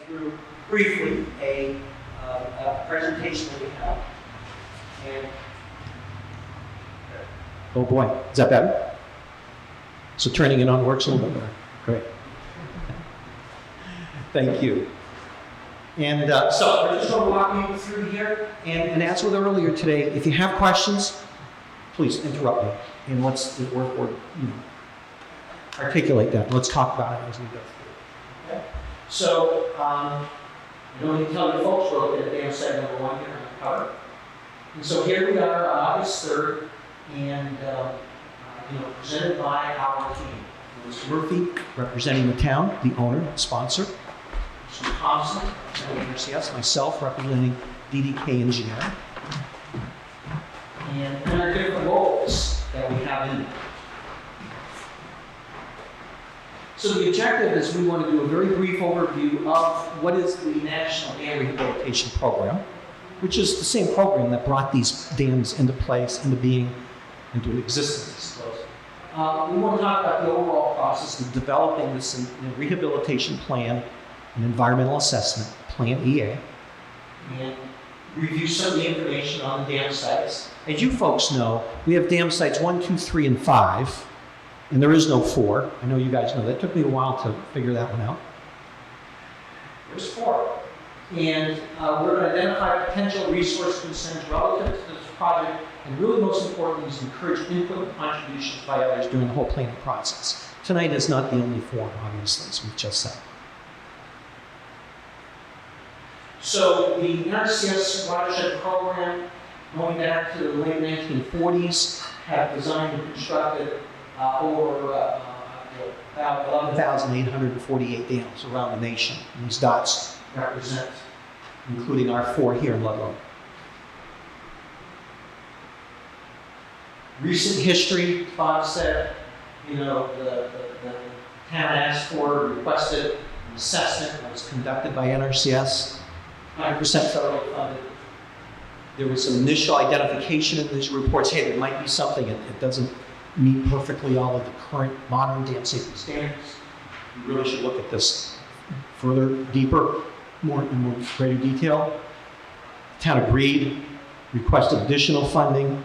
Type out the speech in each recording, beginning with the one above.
Through briefly a presentation that we have. And oh boy, is that better? So turning it on works a little bit better. Great. Thank you. And so we're just going to walk you through here. And as with earlier today, if you have questions, please interrupt me. And let's articulate that. Let's talk about it as we go through. Okay? So, I don't need to tell you folks, we're looking at dam site number 1 here on the cover. And so here we are on August 3rd, and presented by our team. Mr. Murphy, representing the town, the owner, the sponsor. Mr. Thompson, representing NRCS, myself, representing DDK Engineering. And our different roles that we have in it. So the objective is we want to do a very brief overview of what is the National Dam Rehabilitation Program, which is the same program that brought these dams into place, into being, into existence, I suppose. We want to talk about the overall process of developing this rehabilitation plan and environmental assessment, Plan EA, and review some of the information on the dam sites. As you folks know, we have dam sites 1, 2, 3, and 5. And there is no 4. I know you guys know that. It took me a while to figure that one out. There's 4. And we're going to identify potential resource concerns relative to this project, and really most importantly is encourage input and contributions by others during the whole planning process. Tonight is not the only forum, obviously, as we've just said. So the NRCS watershed program, going back to the late 1940s, have designed and constructed over about 11,848 dams around the nation. And these dots represent, including our 4 here in Ludlow. Recent history, Bob said, the town asked for, requested an assessment that was conducted by NRCS, 100% federally funded. There was some initial identification in these reports, hey, there might be something, it doesn't meet perfectly all of the current modern dam safety standards. We really should look at this further, deeper, in greater detail. The town agreed, requested additional funding,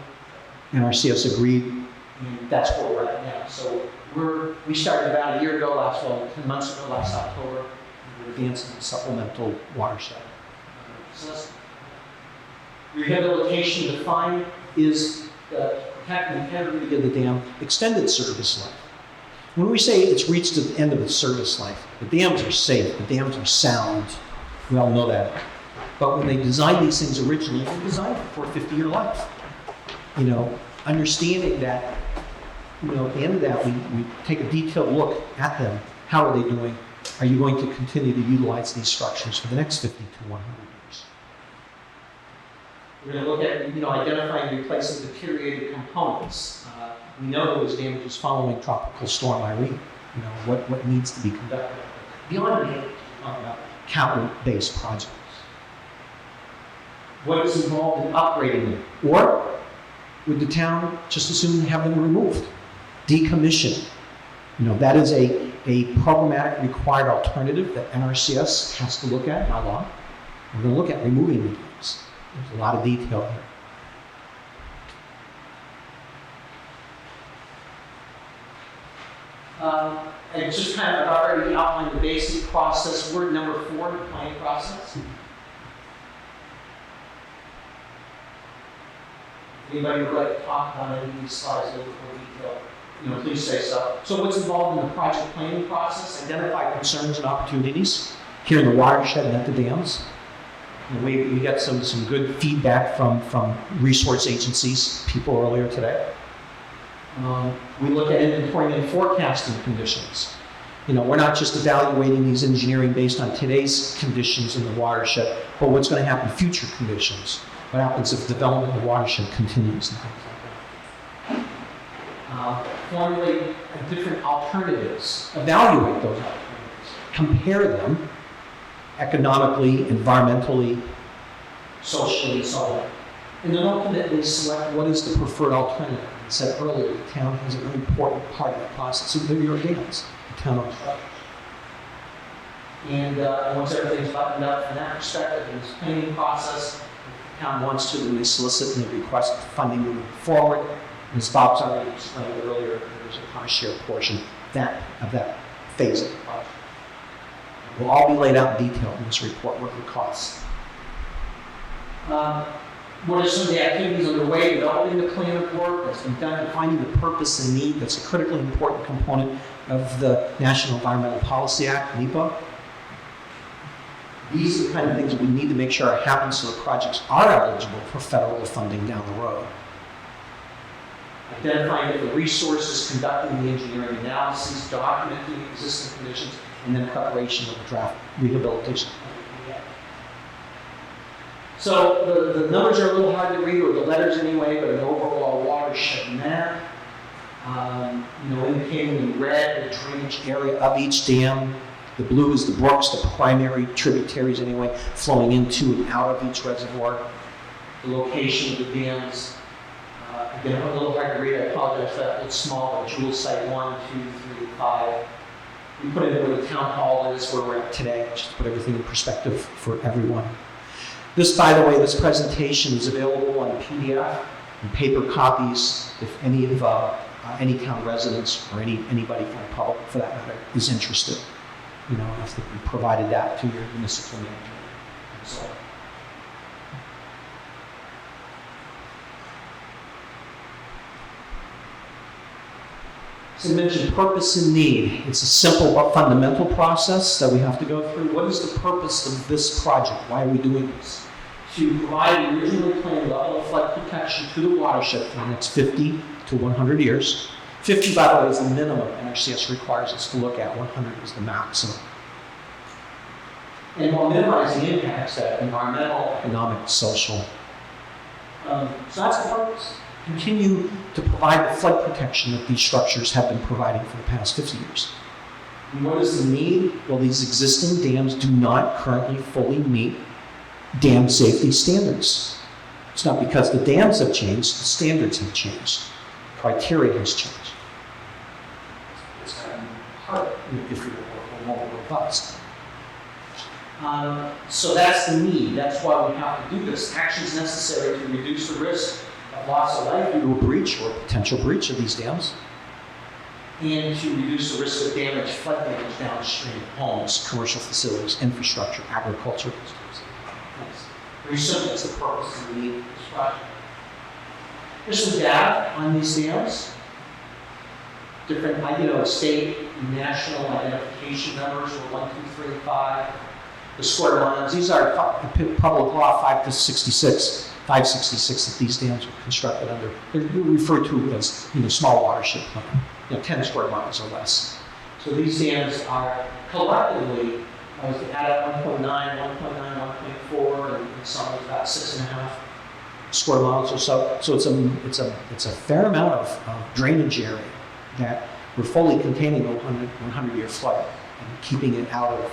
NRCS agreed, and that's where we're at now. So we started about a year ago, 10 months ago, last October, and we're advancing the supplemental watershed. Rehabilitation defined is protect the integrity of the dam, extended service life. When we say it's reached the end of its service life, the dams are safe, the dams are sound. We all know that. But when they designed these things originally, they designed it for a 50-year life. Understanding that, at the end of that, we take a detailed look at them. How are they doing? Are you going to continue to utilize these structures for the next 50 to 100 years? We're going to look at, identifying and replacing deteriorated components. We know there was damages following Tropical Storm Irene. What needs to be conducted. Beyond that, we're talking about capital-based projects. What is involved in upgrading them? Or would the town just as soon have them removed? Decommission. That is a programmatic required alternative that NRCS has to look at by law. We're going to look at removing the dams. There's a lot of detail here. I just kind of already outlined the basic process. Word number 4, the planning process. Anybody would like to talk about any of these slides in a little more detail, please say so. So what's involved in the project planning process? Identify concerns and opportunities here in the watershed and at the dams. We got some good feedback from resource agencies, people earlier today. We look at inventory and forecasting conditions. We're not just evaluating these engineering based on today's conditions in the watershed, but what's going to happen in future conditions. What happens if development of the watershed continues and things like that. Formulate different alternatives. Evaluate those alternatives. Compare them economically, environmentally, socially, and so on. And then ultimately select what is the preferred alternative. I said earlier, the town has a very important part of that process. So there are dams, the town owns structures. And once everything's buttoned up from that perspective in this planning process, if the town wants to, then they solicit and they request funding moving forward. And as Bob's already explained earlier, there's a cost share portion of that phase of the project. Will all be laid out in detail in this report, what the costs. What are some of the activities underway? Developing the plan of work that's been done, defining the purpose and need. That's a critically important component of the National Environmental Policy Act, NEPA. These are the kind of things that we need to make sure happen so the projects are eligible for federal funding down the road. Identifying different resources, conducting the engineering analysis, documenting existing conditions, and then preparation of the draft rehabilitation plan. So the numbers are a little hard to read, or the letters anyway, but an overall watershed map, indicating in red the drainage area of each dam. The blue is the brooks, the primary tributaries anyway, flowing into and out of each reservoir. The location of the dams. Again, a little hard to read, I apologize for that. It's small, but Jewell site 1, 2, 3, 5. We put it in where the town hall is, where we're at today, just to put everything in perspective for everyone. This, by the way, this presentation is available on PDF and paper copies if any of any town residents or anybody from the public, for that matter, is interested. I think we provided that to your municipal manager. So. As I mentioned, purpose and need. It's a simple but fundamental process that we have to go through. What is the purpose of this project? Why are we doing this? To provide the originally planned level of flood protection to the watershed for the next 50 to 100 years. 50, by the way, is the minimum NRCS requires us to look at. 100 is the maximum. And while minimizing impacts that environmental, economic, social. So that's the purpose. Continue to provide the flood protection that these structures have been providing for the past 50 years. And what is the need? Well, these existing dams do not currently fully meet dam safety standards. It's not because the dams have changed, the standards have changed. Criteria has changed. It's kind of hard if you're more robust. So that's the need. That's why we have to do this. Actions necessary to reduce the risk of loss of life due to a breach or a potential breach of these dams, and to reduce the risk of damage, flood damage downstream, homes, commercial facilities, infrastructure, agriculture. Very simple. That's the purpose and the need of this project. There's some data on these dams. Different, state and national identification numbers were 1, 2, 3, 5. The square miles. These are public law 566 that these dams were constructed under. They're referred to as small watershed, 10 square miles or less. So these dams are collectively, I was add up 1.9, 1.4, and some is about 6.5 square miles or so. So it's a fair amount of drainage area that we're fully containing a 100-year flood and keeping it out of.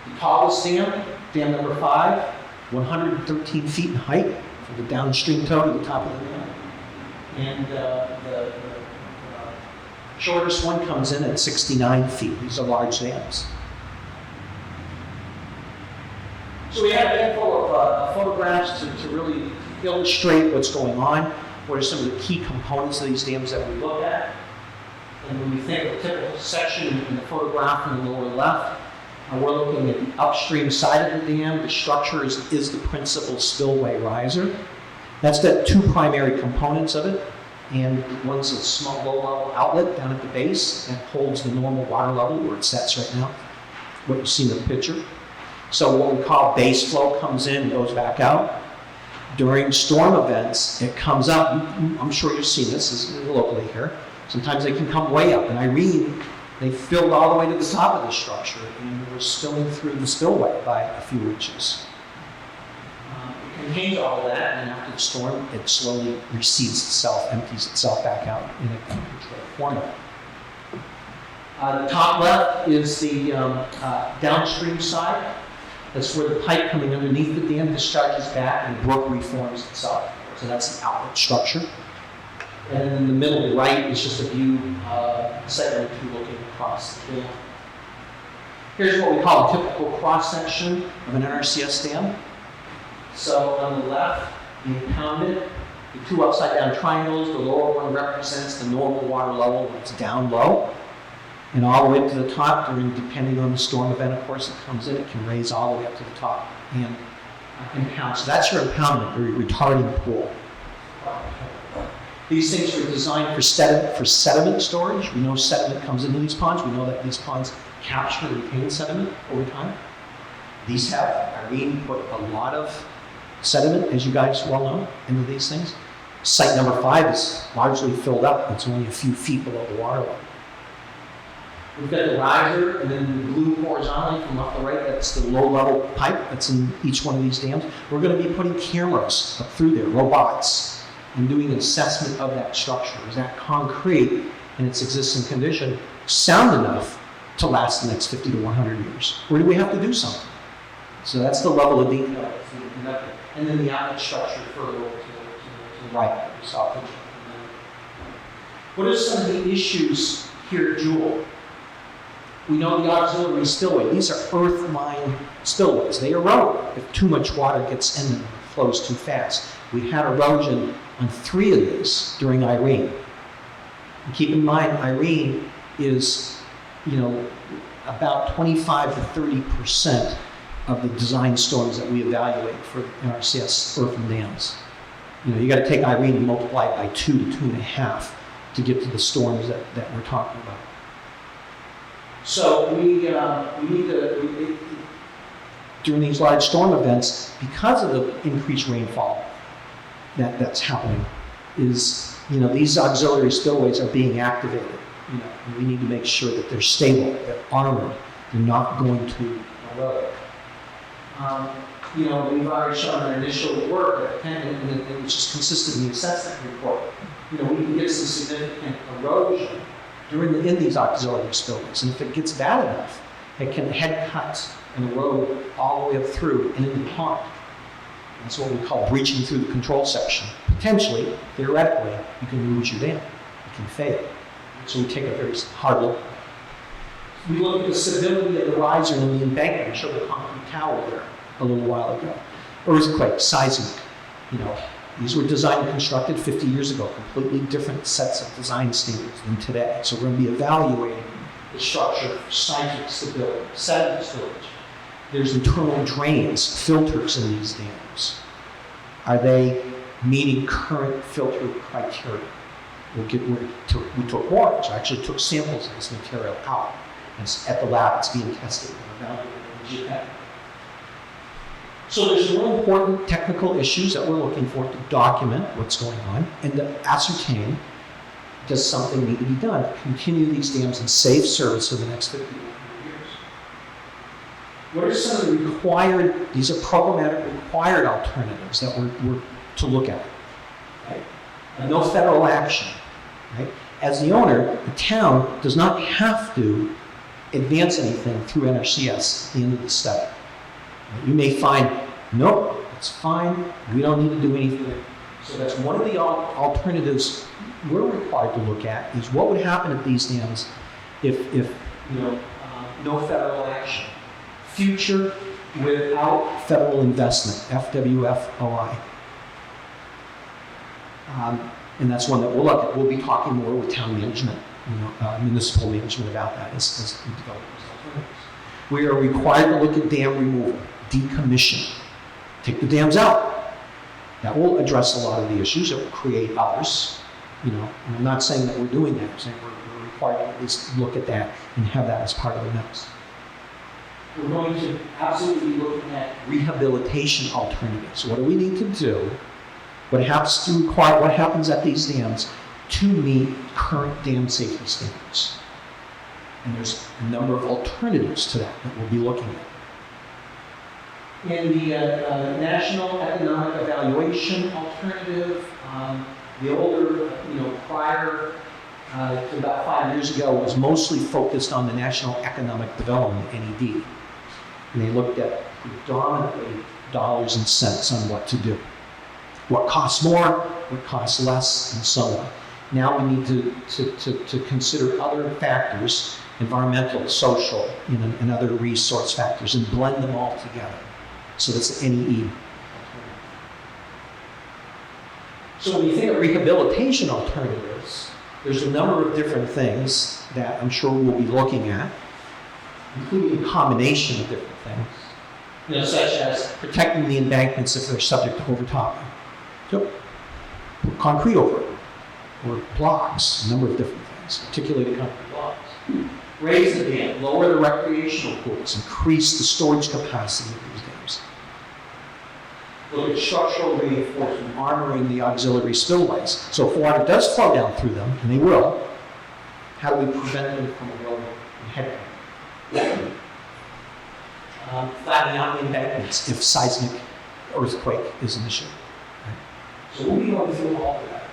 The tallest dam number 5, 113 feet in height from the downstream toe to the top of the dam. And the shortest one comes in at 69 feet. These are large dams. So we have a handful of photographs to really illustrate what's going on. What are some of the key components of these dams that we look at? And when we think of a typical section in the photograph in the lower left, we're looking at the upstream side of the dam. The structure is the principal spillway riser. That's got 2 primary components of it. And one's a small low-level outlet down at the base that holds the normal water level where it sets right now, what you see in the picture. So what we call base flow comes in and goes back out. During storm events, it comes up. I'm sure you've seen this locally here. Sometimes they can come way up. In Irene, they filled all the way to the top of the structure and were spilling through the spillway by a few inches. It contains all of that, and after the storm, it slowly recedes itself, empties itself back out in a controlled format. The top left is the downstream side. That's where the pipe coming underneath the dam discharges back and the brook reforms itself. So that's the outlet structure. And in the middle right is just a view, segment 2 looking across the dam. Here's what we call a typical cross-section of an NRCS dam. So on the left, you impounded, the two upside-down triangles. The lower one represents the normal water level when it's down low. And all the way up to the top, depending on the storm event, of course, that comes in, it can raise all the way up to the top and impound. So that's your impoundment, or your retarding pool. These things were designed for sediment storage. We know sediment comes into these ponds. We know that these ponds capture and retain sediment over time. These have, Irene put a lot of sediment, as you guys well know, into these things. Site number 5 is largely filled up. It's only a few feet below the water level. We've got the riser, and then the blue horizontally from left to right, that's the low-level pipe that's in each one of these dams. We're going to be putting cameras up through there, robots, and doing an assessment of that structure. Is that concrete in its existing condition sound enough to last the next 50 to 100 years? Or do we have to do something? So that's the level of detail that's being conducted. And then the outlet structure further over to the right that we saw. What are some of the issues here at Jewell? We know the auxiliary spillway. These are earth-line spillways. They erode if too much water gets in them or flows too fast. We had erosion on 3 of these during Irene. And keep in mind, Irene is, about 25 to 30% of the design storms that we evaluate for NRCS earthen dams. You got to take Irene and multiply it by 2 to 2.5 to get to the storms that we're talking about. So we need to, during these large storm events, because of the increased rainfall that's happening, is, these auxiliary spillways are being activated. And we need to make sure that they're stable, they're armored, they're not going to erode. We've already shown our initial work, and which is consistent in the assessment report. We can get some significant erosion in these auxiliary spillways, and if it gets bad enough, it can head cut and erode all the way up through and into the pond. That's what we call breaching through the control section. Potentially, theoretically, you can lose your dam. It can fail. So we take a very hard look. We look at the stability of the riser and the embankment. I showed the concrete tower there a little while ago. Earthquake, seismic. These were designed and constructed 50 years ago, completely different sets of design standards than today. So we're going to be evaluating the structure for seismic stability, sediment storage. There's internal drains, filters in these dams. Are they meeting current filter criteria? We took waters. I actually took samples of this material out. And at the lab, it's being tested and evaluated. So there's real important technical issues that we're looking for to document what's going on and to ascertain, does something need to be done to continue these dams in safe service for the next 50 years? What are some of the required, these are programmatic required alternatives that we're to look at, right? And no federal action, right? As the owner, the town does not have to advance anything through NRCS at the end of the study. You may find, nope, it's fine, we don't need to do anything. So that's one of the alternatives we're required to look at, is what would happen at these dams if no federal action. Future without federal investment, FWFOI. And that's one that we'll look at. We'll be talking more with town management, municipal management about that as we develop those alternatives. We are required to look at dam removal, decommission. Take the dams out. That will address a lot of the issues. It will create others. And I'm not saying that we're doing that. I'm saying we're required to at least look at that and have that as part of the mix. We're going to absolutely be looking at rehabilitation alternatives. What do we need to do? What happens at these dams to meet current dam safety standards? And there's a number of alternatives to that we'll be looking at. In the National Economic Evaluation Alternative, the older, prior to about 5 years ago, was mostly focused on the National Economic Development, NED. And they looked at predominantly dollars and cents on what to do. What costs more, what costs less, and so on. Now we need to consider other factors environmental, social, and other resource factors, and blend them all together. So that's the NEE. So when you think of rehabilitation alternatives, there's a number of different things that I'm sure we'll be looking at, including a combination of different things, such as protecting the embankments if they're subject to overtopping. So, put concrete over it, or blocks, a number of different things, articulated concrete blocks. Raise the dam, lower the recreational pools, increase the storage capacity of these dams. Look at structural reinforcement, armoring the auxiliary spillways. So if water does flow down through them, and they will, how do we prevent them from eroding and heading? Flattening out the embankments if seismic earthquake is an issue. Right? So we'll be going through all of that.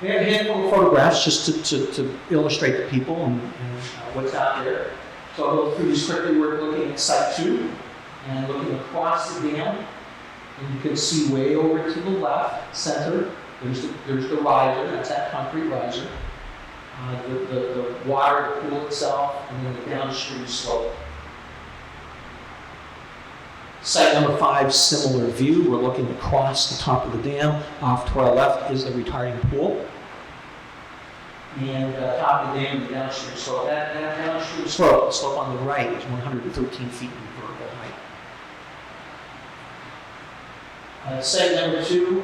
We have a handful of photographs just to illustrate to people and what's out there. So I'll go through these quickly. We're looking at Site 2 and looking across the dam. And you can see way over to the left, center, there's the riser, that's that concrete riser. The water, the pool itself, and then the downstream slope. Site number 5, similar view. We're looking across the top of the dam. Off to our left is the retarding pool. And top of the dam, the downstream slope. That downstream slope, the slope on the right, is 113 feet in vertical height. Site number 2,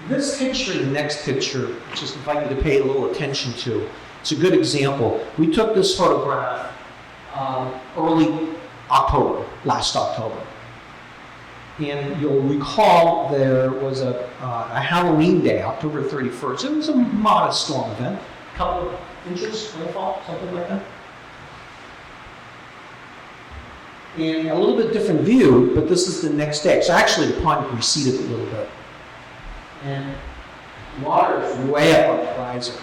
this picture and the next picture, just invite you to pay a little attention to. It's a good example. We took this photograph early October, last October. And you'll recall there was a Halloween day, October 31st. It was a modest storm event, a couple of inches rainfall, something like that. And a little bit different view, but this is the next day. So actually the pond receded a little bit. And water is way up on the riser.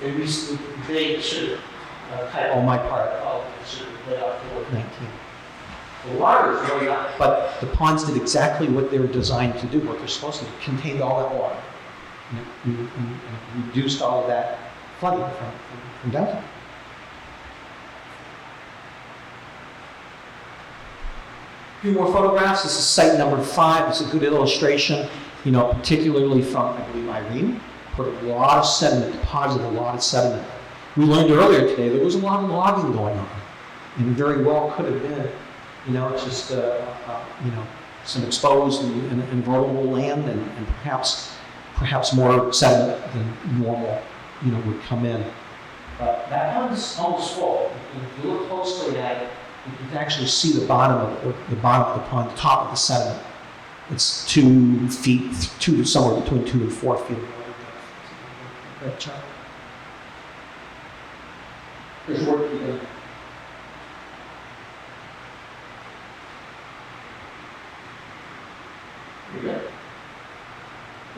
Maybe they should type on my part. Oh, it should have laid off to 19. The water is really up, but the ponds did exactly what they were designed to do, what they're supposed to do, contained all that water. And reduced all of that flooding from downtown. A few more photographs. This is site number 5. It's a good illustration, particularly from, I believe, Irene. Put a lot of sediment, deposited a lot of sediment. We learned earlier today there was a lot of logging going on, and very well could have been, just some exposed and vulnerable land, and perhaps more sediment than normal, would come in. But that pond's almost full. If you look closely at it, you can actually see the bottom of the pond, the top of the sediment. It's 2 feet, somewhere between 2 and 4 feet. That chart. There's work to be done.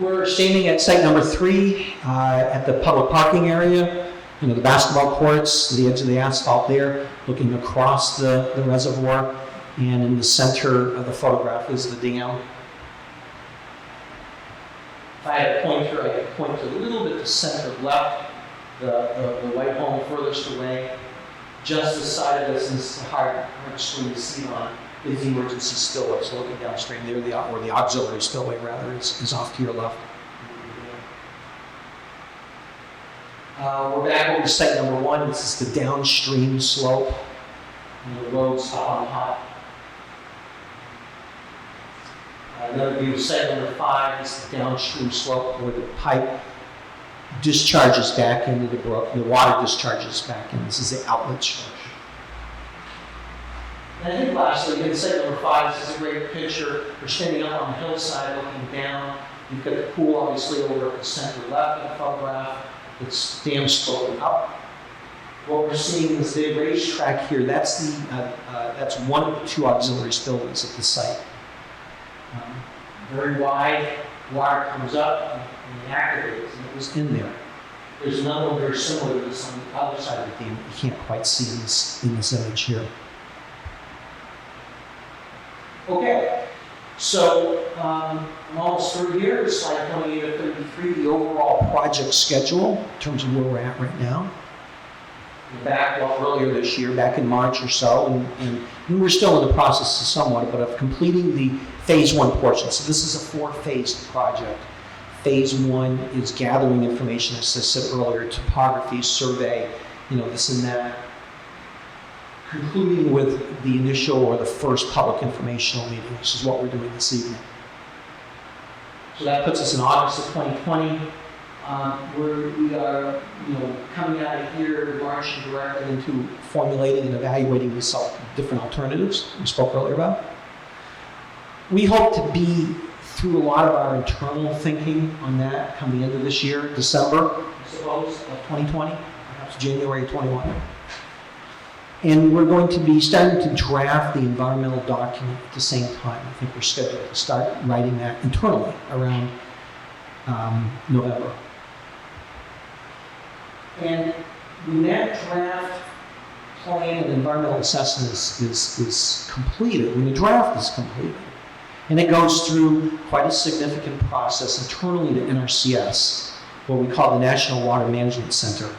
We're standing at site number 3 at the public parking area. The basketball courts, the edge of the asphalt there, looking across the reservoir, and in the center of the photograph is the dam. If I had a pointer, I could point to a little bit to center left, the white home furthest away. Just this side of this is the hard screen to see on is the emergency spillway. So looking downstream there, or the auxiliary spillway rather, is off to your left. We're back over to site number 1. This is the downstream slope. And the road's up on hot. Another view of site number 5 is the downstream slope where the pipe discharges back into the brook. The water discharges back in. This is the outlet structure. And I think lastly, in site number 5, this is a great picture. We're standing up on the hillside looking down. You've got the pool obviously over at the center left of the photograph. It's dam sloping up. What we're seeing is the racetrack here. That's one of the 2 auxiliary spillways at the site. Very wide. Water comes up and activates, and it was in there. There's another one very similar to this on the other side of the dam that you can't quite see in this image here. Okay, so I'm almost through here, slide 28 to 33, the overall project schedule in terms of where we're at right now. Back earlier this year, back in March or so, and we were still in the process somewhat, but of completing the phase 1 portion. So this is a 4-phase project. Phase 1 is gathering information, as I said earlier, topography, survey, this and that. Concluding with the initial or the first public informational meeting, which is what we're doing this evening. So that puts us in August of 2020. We are, coming out of here, marching directly into formulating and evaluating the different alternatives we spoke earlier about. We hope to be through a lot of our internal thinking on that come the end of this year, December, I suppose, of 2020, perhaps January 21. And we're going to be starting to draft the environmental document at the same time. I think we're scheduled to start writing that internally around November. And when that draft plan and environmental assessment is completed, when the draft is completed, and it goes through quite a significant process internally to NRCS, what we call the National Water Management Center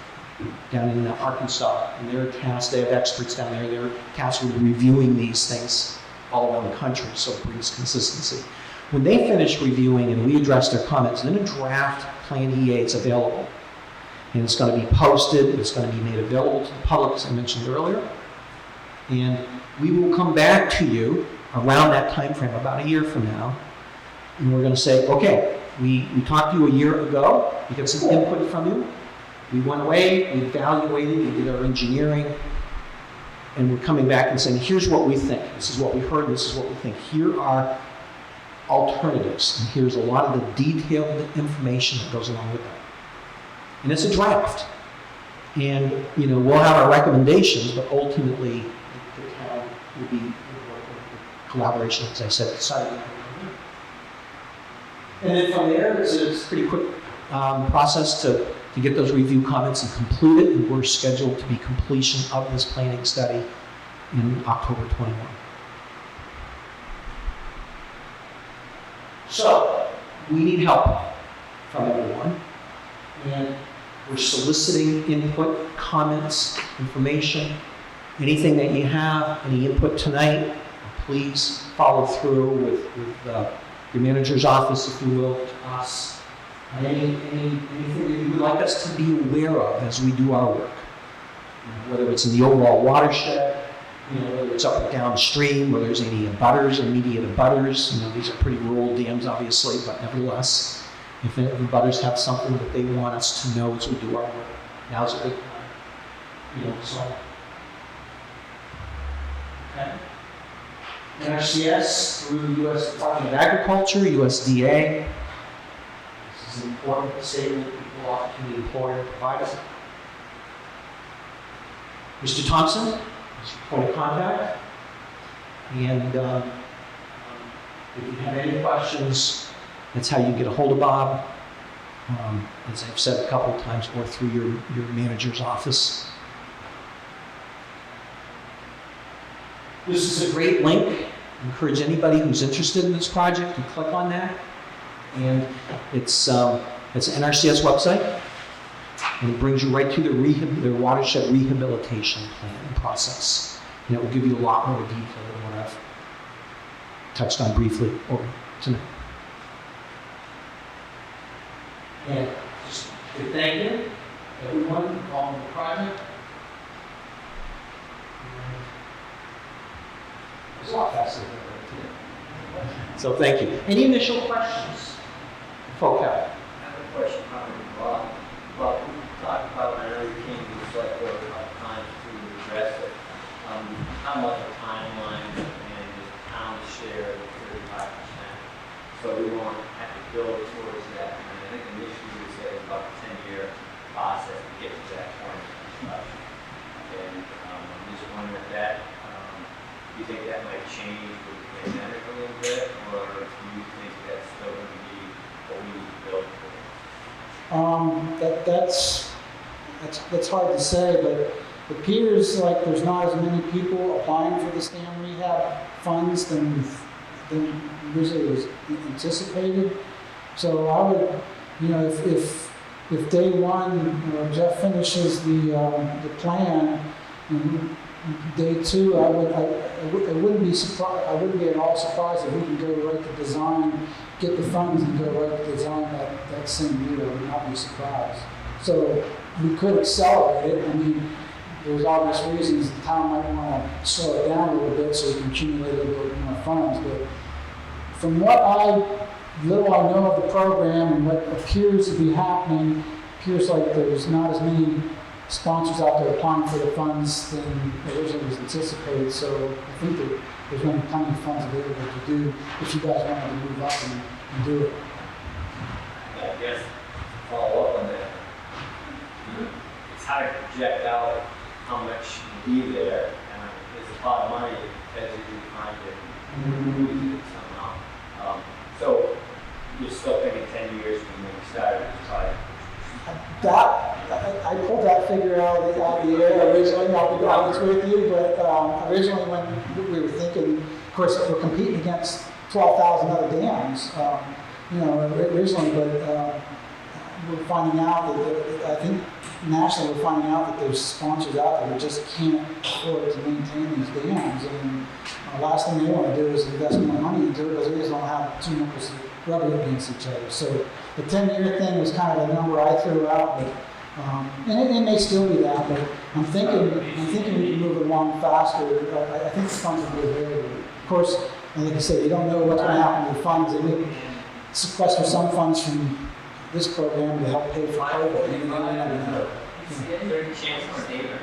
down in Arkansas, and they're tasked, they have experts down there, they're tasked with reviewing these things all around the country, so it brings consistency. When they finish reviewing and we address their comments, then a draft Plan EA is available. And it's going to be posted, it's going to be made available to the public, as I mentioned earlier. And we will come back to you around that time frame, about a year from now, and we're going to say, okay, we talked to you a year ago, we got some input from you, we went away, we evaluated, we did our engineering, and we're coming back and saying, here's what we think, this is what we heard, this is what we think, here are alternatives, and here's a lot of the detailed information that goes along with that. And it's a draft. And, we'll have our recommendations, but ultimately, the town will be collaboration, as I said, deciding. And then from there, it's a pretty quick process to get those review comments and complete it. And we're scheduled to be completion of this planning study in October 21. So, we need help from everyone. And we're soliciting input, comments, information, anything that you have, any input tonight, please follow through with your manager's office, if you will, to us. Anything that you would like us to be aware of as we do our work. Whether it's in the overall watershed, whether it's up or downstream, whether there's any abutters, immediate abutters. These are pretty rural dams, obviously, but nevertheless, if the abutters have something that they want us to know as we do our work, now's a good time. So. Okay. NRCS through the U.S. Department of Agriculture, USDA. This is an important statement equal opportunity employer provider. Mr. Thompson is your point of contact. And if you have any questions, that's how you get a hold of Bob. As I've said a couple of times, or through your manager's office. This is a great link. I encourage anybody who's interested in this project to click on that. And it's an NRCS website. And it brings you right to the watershed rehabilitation plan process. And it will give you a lot more detail than what I've touched on briefly over tonight. And just to thank you, everyone involved in the project. It's a lot faster than today. So thank you. Any initial questions? Folk have. I have a question probably for Bob. We talked about, I know you came to the select board a couple times to address it. How much of a timeline and the town's share of 35%? So we won't have to build towards that. And I think initially we said about a 10-year process to get to that point of construction. And I'm just wondering if that, do you think that might change with the pandemic a little bit, or do you think that's still going to be what we need to build for? That's hard to say, but it appears like there's not as many people applying for the dam rehab funds than than usually was anticipated. So I would, if day one, Jeff finishes the plan, and day two, I wouldn't be surprised. I wouldn't be at all surprised if we can go right to design, get the funds, and go right to design that same year. I would not be surprised. So we could accelerate it. I mean, there's obvious reasons the town might want to slow it down a little bit so we can accumulate a little bit more funds. But from what little I know of the program and what appears to be happening, appears like there's not as many sponsors out there applying for the funds than originally was anticipated. So I think that there's going to be plenty of funds available to do if you guys wanted to move up and do it. I guess follow up on that. It's hard to project out how much will be there, and it's a lot of money as you find it, use it somehow. So you're still thinking 10 years from when you started to try. I pulled that figure out of the air originally, I'll be honest with you, but originally when we were thinking, of course, we're competing against 12,000 other dams, originally, but we're finding out that I think nationally we're finding out that there's sponsors out there that just can't afford to maintain these dams, and last thing they want to do is invest more money into it because they just don't have two numbers rubbing against each other. So the 10-year thing was kind of a number I threw out, but and it may still be that, but I'm thinking we can move it along faster. I think the funds will be available. Of course, and like I said, you don't know what's going to happen with the funds. They may sequester some funds from this program to help pay for COVID. You never know. Is there any chance of saving?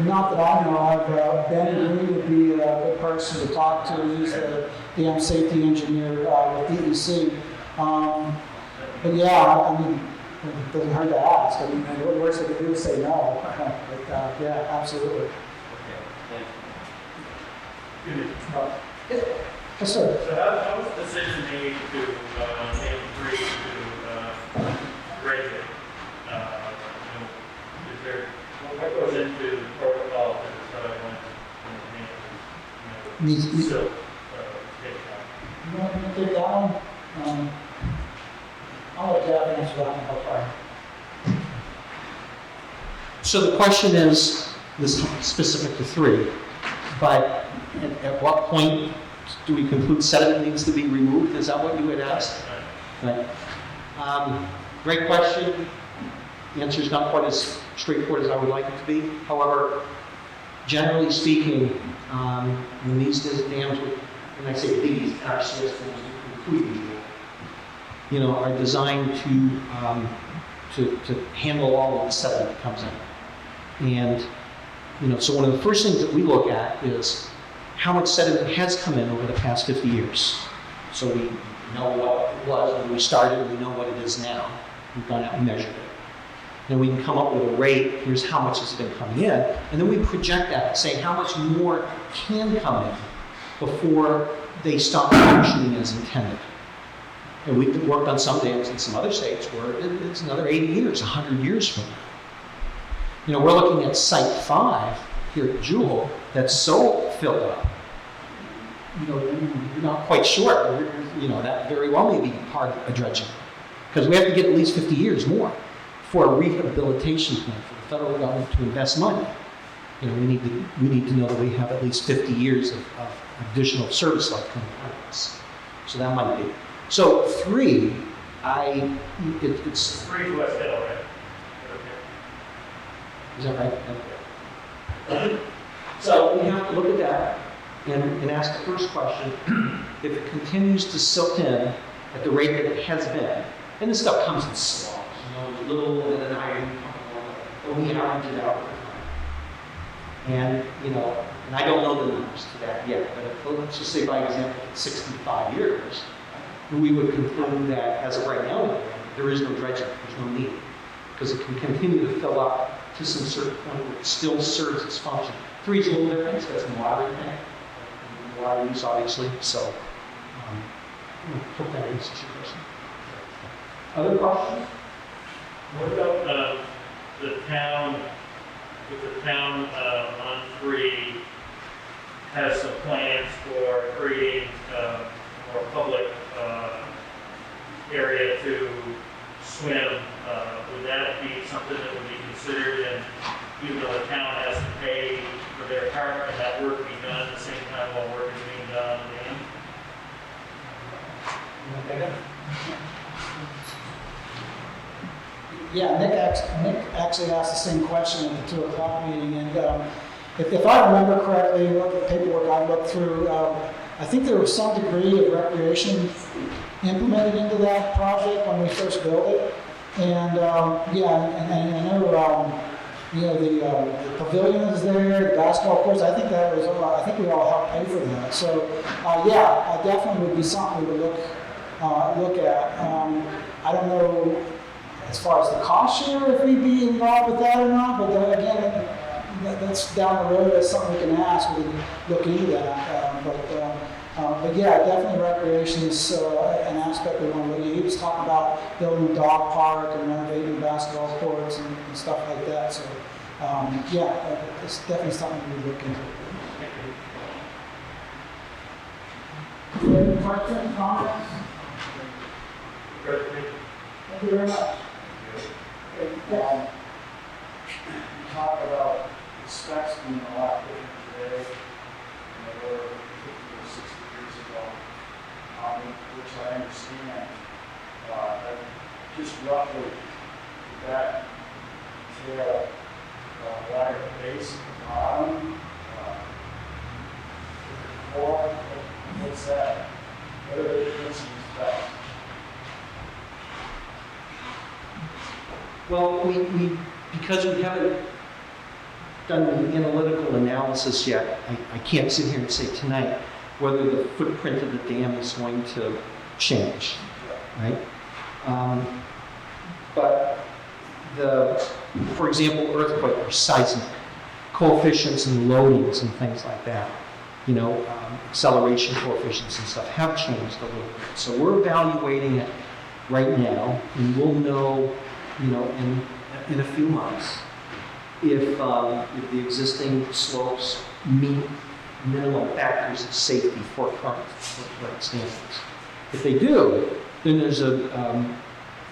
Not that I know of. Ben Green would be a good person to talk to. He's the dam safety engineer with DEC. But yeah, I mean, it doesn't hurt to ask. I mean, the worst they could do is say no. But yeah, absolutely. Yes, sir. So how was the decision made to name three to grade it? Is there what goes into the protocol to decide when Needs- to still take You want to take that one? I'll let Jeff answer that one. How far? So the question is, this is specific to 3, but at what point do we conclude sediment needs to be removed? Is that what you had asked? Right. Great question. The answer is not quite as straightforward as I would like it to be. However, generally speaking, when these dams, when I say these, NRCS dams include are designed to handle all of the sediment that comes in. And so one of the first things that we look at is how much sediment has come in over the past 50 years. So we know what it was when we started, and we know what it is now. We've gone out and measured it. And we can come up with a rate, here's how much has been coming in, and then we project that, saying how much more can come in before they stop functioning as intended. And we've worked on some dams in some other states where it's another 80 years, 100 years from now. We're looking at Site 5 here at Jewell that's so filled up, you're not quite sure. That very well may be part of a dredging. Because we have to get at least 50 years more for a rehabilitation plan for the federal government to invest money. We need to know that we have at least 50 years of additional service life coming out of this. So that might be. So 3, it's 3 West Hill, right? Is that right? Okay. So we have to look at that and ask the first question, if it continues to silt in at the rate that it has been, and this stuff comes in slobs, little and then iron, but we average it out over time. And, and I don't know the numbers to that yet, but let's just say, by example, 65 years, we would conclude that as of right now, there is no dredging, there's no need, because it can continue to fill up to some certain point where it still serves its function. 3 is a little different, so that's more water tank, water use, obviously. So, hope that answers your question. Other questions? What about the town if the town on 3 has some plans for creating more public area to swim, would that be something that would be considered? And even though the town has to pay for their part, can that work be done at the same time while work is being done on the dam? Yeah, Nick actually asked the same question at the 2 o'clock meeting, and if I remember correctly, what the paperwork I looked through, I think there was some degree of recreation implemented into that project when we first built it. And and I know, the pavilion is there, the basketball courts. I think that was, I think we all helped pay for that. So, definitely would be something we would look at. I don't know as far as the cost share if we'd be involved with that or not, but then again, that's down the road. That's something we can ask. We can look into that. But yeah, definitely recreation is an aspect we want to look at. He was talking about building a dog park and renovating basketball courts and stuff like that. So it's definitely something we look into. Any questions, comments? Thank you very much. You talk about the specs being a lot different today than they were 50 or 60 years ago, which I understand. Just roughly, did that entail wider base at the bottom? Or what's that? What are the differences in specs? Well, we because we haven't done the analytical analysis yet, I can't sit here and say tonight whether the footprint of the dam is going to change, right? But for example, earthquake or seismic coefficients and loadings and things like that, acceleration coefficients and stuff have changed a little bit. So we're evaluating it right now, and we'll know, in a few months, if the existing slopes meet minimum factors of safety for current standards. If they do, then there's a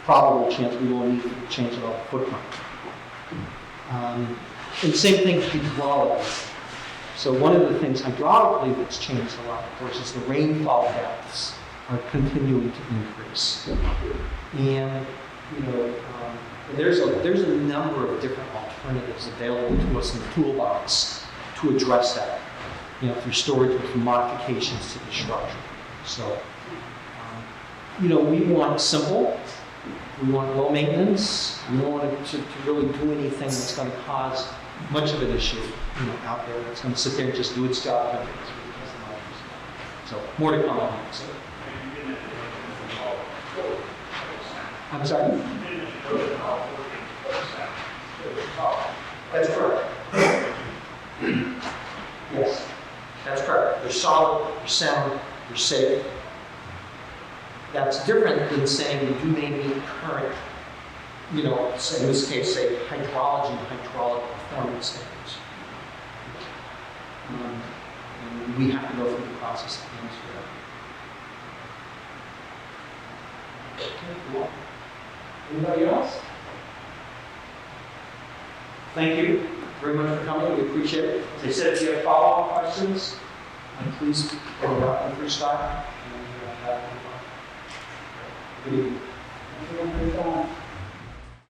probable chance we will need to change it all footprint. And same thing hydraulically. So one of the things hydraulically that's changed a lot, of course, is the rainfall depths are continuing to increase. And there's a number of different alternatives available to us in the toolbox to address that, through storage and through modifications to the structure. So, we want simple, we want low maintenance, we don't want to really do anything that's going to cause much of an issue, out there that's going to sit there and just do its job. So, more to come on that. So. I'm sorry? That's correct. Yes, that's correct. They're solid, they're sound, they're safe. That's different than saying you may meet current, say in this case, say hydrology and hydraulic performance standards. And we have to go through the process of things for that. Okay, cool. Anybody else? Thank you very much for coming. We appreciate it. As I said, if you have follow-up questions, please go up and start. Good evening. Thank you for your time.